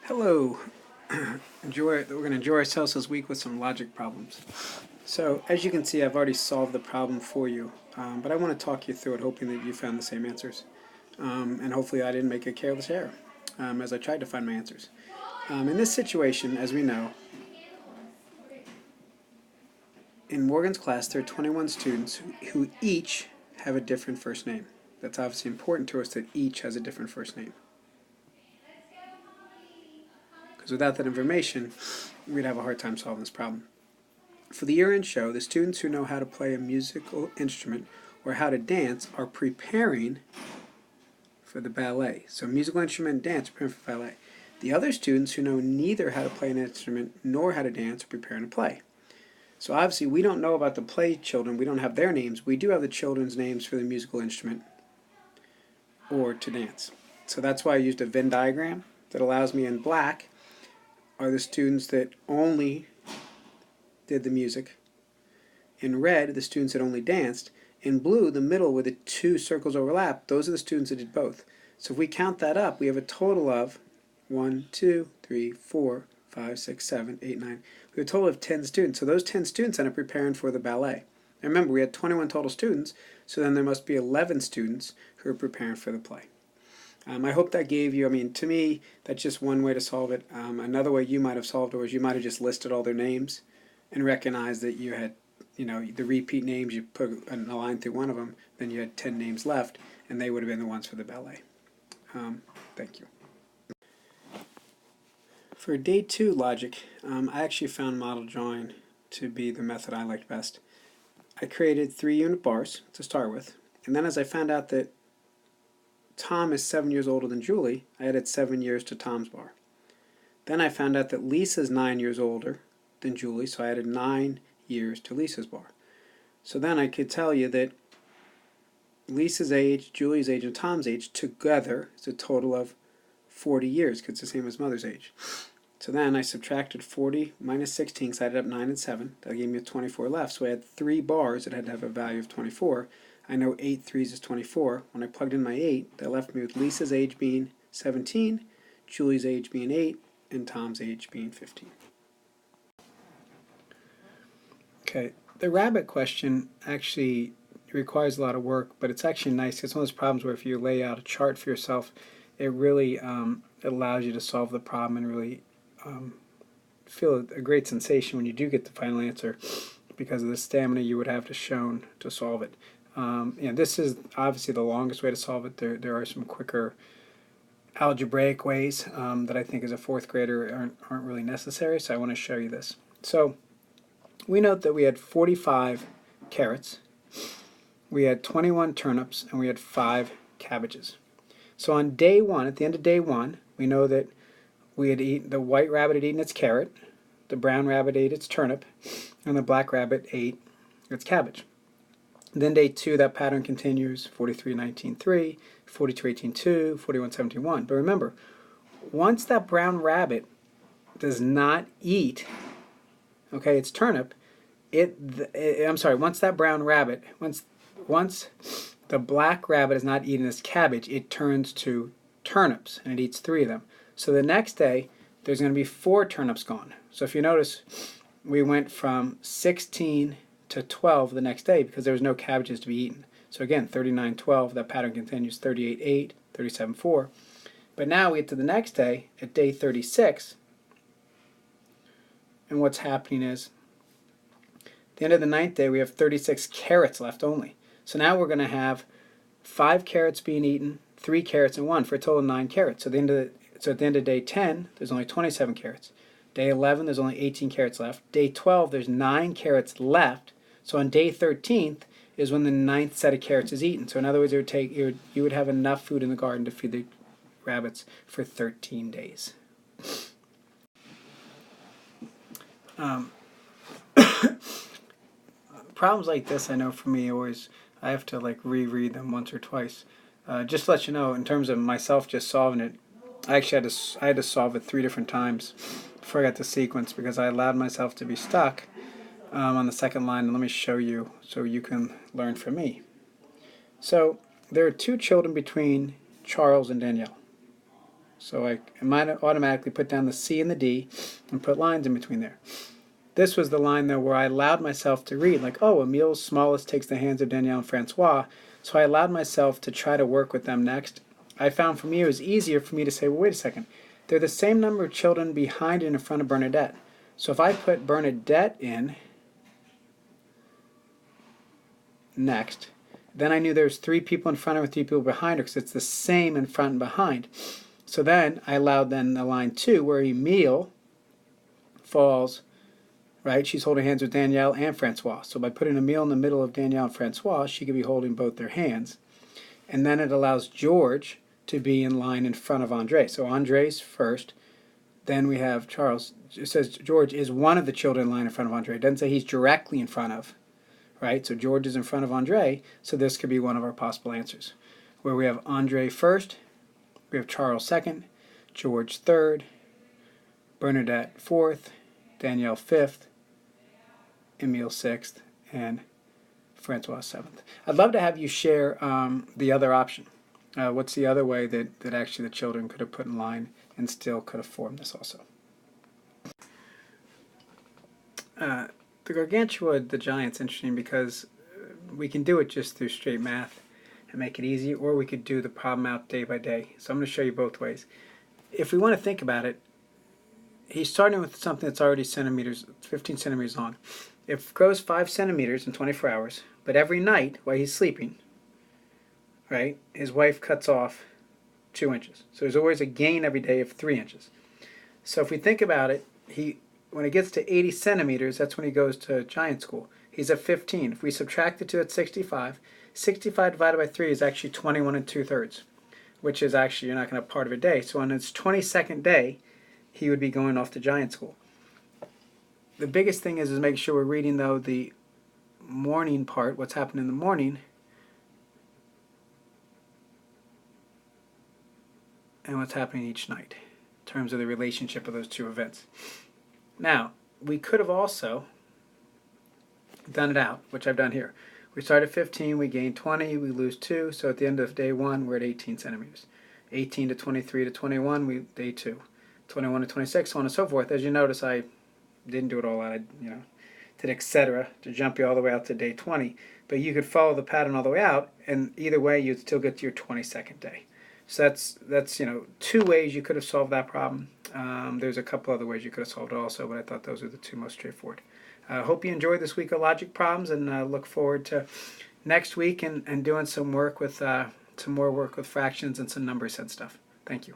Hello. We're going to enjoy ourselves this week with some logic problems. So, as you can see, I've already solved the problem for you, but I want to talk you through it, hoping that you found the same answers. And hopefully I didn't make a careless error as I tried to find my answers. In this situation, as we know, in Morgan's class, there are 21 students who each have a different first name. That's obviously important to us that each has a different first name. Because without that information, we'd have a hard time solving this problem. For the year-end show, the students who know how to play a musical instrument or how to dance are preparing for the ballet. So musical instrument and dance are preparing for ballet. The other students who know neither how to play an instrument nor how to dance are preparing to play. So obviously we don't know about the play children. We don't have their names. We do have the children's names for the musical instrument or to dance. So that's why I used a Venn diagram that allows me in black are the students that only did the music. In red, the students that only danced. In blue, the middle where the two circles overlap, those are the students that did both. So if we count that up, we have a total of 1, 2, 3, 4, 5, 6, 7, 8, 9. We have a total of 10 students. So those 10 students end up preparing for the ballet. And remember, we had 21 total students, so then there must be 11 students who are preparing for the play. I hope that gave you, to me, that's just one way to solve it. Another way you might have solved it was you might have just listed all their names and recognized that you had, the repeat names, you put a line through one of them, then you had 10 names left, and they would have been the ones for the ballet. Thank you. For day 2 logic, I actually found model drawing to be the method I liked best. I created 3 unit bars to start with, and then as I found out that Tom is 7 years older than Julie, I added 7 years to Tom's bar. Then I found out that Lisa's 9 years older than Julie, so I added 9 years to Lisa's bar. So then I could tell you that Lisa's age, Julie's age, and Tom's age together is a total of 40 years, because it's the same as mother's age. So then I subtracted 40 minus 16, because I added up 9 and 7. That gave me a 24 left, so I had 3 bars that had to have a value of 24. I know 8 threes is 24. When I plugged in my 8, that left me with Lisa's age being 17, Julie's age being 8, and Tom's age being 15. Okay, the rabbit question actually requires a lot of work, but it's actually nice. It's one of those problems where if you lay out a chart for yourself, it really allows you to solve the problem and really feel a great sensation when you do get the final answer because of the stamina you would have to shown to solve it. This is obviously the longest way to solve it. There are some quicker algebraic ways that I think as a 4th grader aren't really necessary, so I want to show you this. So we note that we had 45 carrots, we had 21 turnips, and we had 5 cabbages. So on day 1, at the end of day 1, we know that the white rabbit had eaten its carrot, the brown rabbit ate its turnip, and the black rabbit ate its cabbage. Then day 2, that pattern continues, 43, 19, 3, 42, 18, 2, 41, 17, 1. But remember, once that brown rabbit does not eat, its turnip, once that brown rabbit, once the black rabbit is not eating its cabbage, it turns to turnips, and it eats 3 of them. So the next day, there's going to be 4 turnips gone. So if you notice, we went from 16 to 12 the next day because there was no cabbages to be eaten. So again, 39, 12, that pattern continues, 38, 8, 37, 4. But now we get to the next day, at day 36, and what's happening is, at the end of the 9th day, we have 36 carrots left only. So now we're going to have 5 carrots being eaten, 3 carrots, and 1 for a total of 9 carrots. So at the end of day 10, there's only 27 carrots. Day 11, there's only 18 carrots left. Day 12, there's 9 carrots left. So on day 13th is when the 9th set of carrots is eaten. So in other words, you would have enough food in the garden to feed the rabbits for 13 days. Problems like this, I know for me, I have to reread them once or twice. Just to let you know, in terms of myself just solving it, I actually had to solve it 3 different times before I got the sequence because I allowed myself to be stuck on the second line. And let me show you so you can learn from me. So there are 2 children between Charles and Danielle. So I might automatically put down the C and the D and put lines in between there. This was the line, though, where I allowed myself to read, like, oh, Emil's smallest takes the hands of Danielle and Francois. So I allowed myself to try to work with them next. I found for me it was easier for me to say, well, wait a second. They're the same number of children behind and in front of Bernadette. So if I put Bernadette in next, then I knew there was 3 people in front of her, 3 people behind her, because it's the same in front and behind. So then I allowed then the line 2, where Emile falls, right? She's holding hands with Danielle and Francois. So by putting Emile in the middle of Danielle and Francois, she could be holding both their hands. And then it allows George to be in line in front of Andre. So Andre's first. Then we have Charles. It says George is one of the children in line in front of Andre. It doesn't say he's directly in front of, right? So George is in front of Andre. So this could be one of our possible answers. Where we have Andre first, we have Charles second, George third, Bernadette fourth, Danielle fifth, Emile sixth, and Francois seventh. I'd love to have you share the other option. What's the other way that actually the children could have put in line and still could have formed this also? The Gargantua, the giant's interesting because we can do it just through straight math and make it easy, or we could do the problem out day by day. So I'm going to show you both ways. If we want to think about it, he's starting with something that's already 15 centimeters long. It grows 5 centimeters in 24 hours, but every night while he's sleeping, right, his wife cuts off 2 inches. So there's always a gain every day of 3 inches. So if we think about it, when it gets to 80 centimeters, that's when he goes to giant school. He's at 15. If we subtract the 2, it's 65. 65 divided by 3 is actually 21 2/3, which is actually, you're not going to have part of a day. So on his 22nd day, he would be going off to giant school. The biggest thing is make sure we're reading, though, the morning part, what's happening in the morning, and what's happening each night in terms of the relationship of those 2 events. Now, we could have also done it out, which I've done here. We start at 15, we gain 20, we lose 2, so at the end of day 1, we're at 18 centimeters. 18 to 23 to 21, day 2. 21 to 26, so on and so forth. As you notice, I didn't do it all out. I did etc. to jump you all the way out to day 20. But you could follow the pattern all the way out, and either way, you'd still get to your 22nd day. So that's 2 ways you could have solved that problem. There's a couple other ways you could have solved it also, but I thought those are the 2 most straightforward. Hope you enjoyed this week of logic problems, and look forward to next week and doing some work with some more work with fractions and some numbers and stuff. Thank you.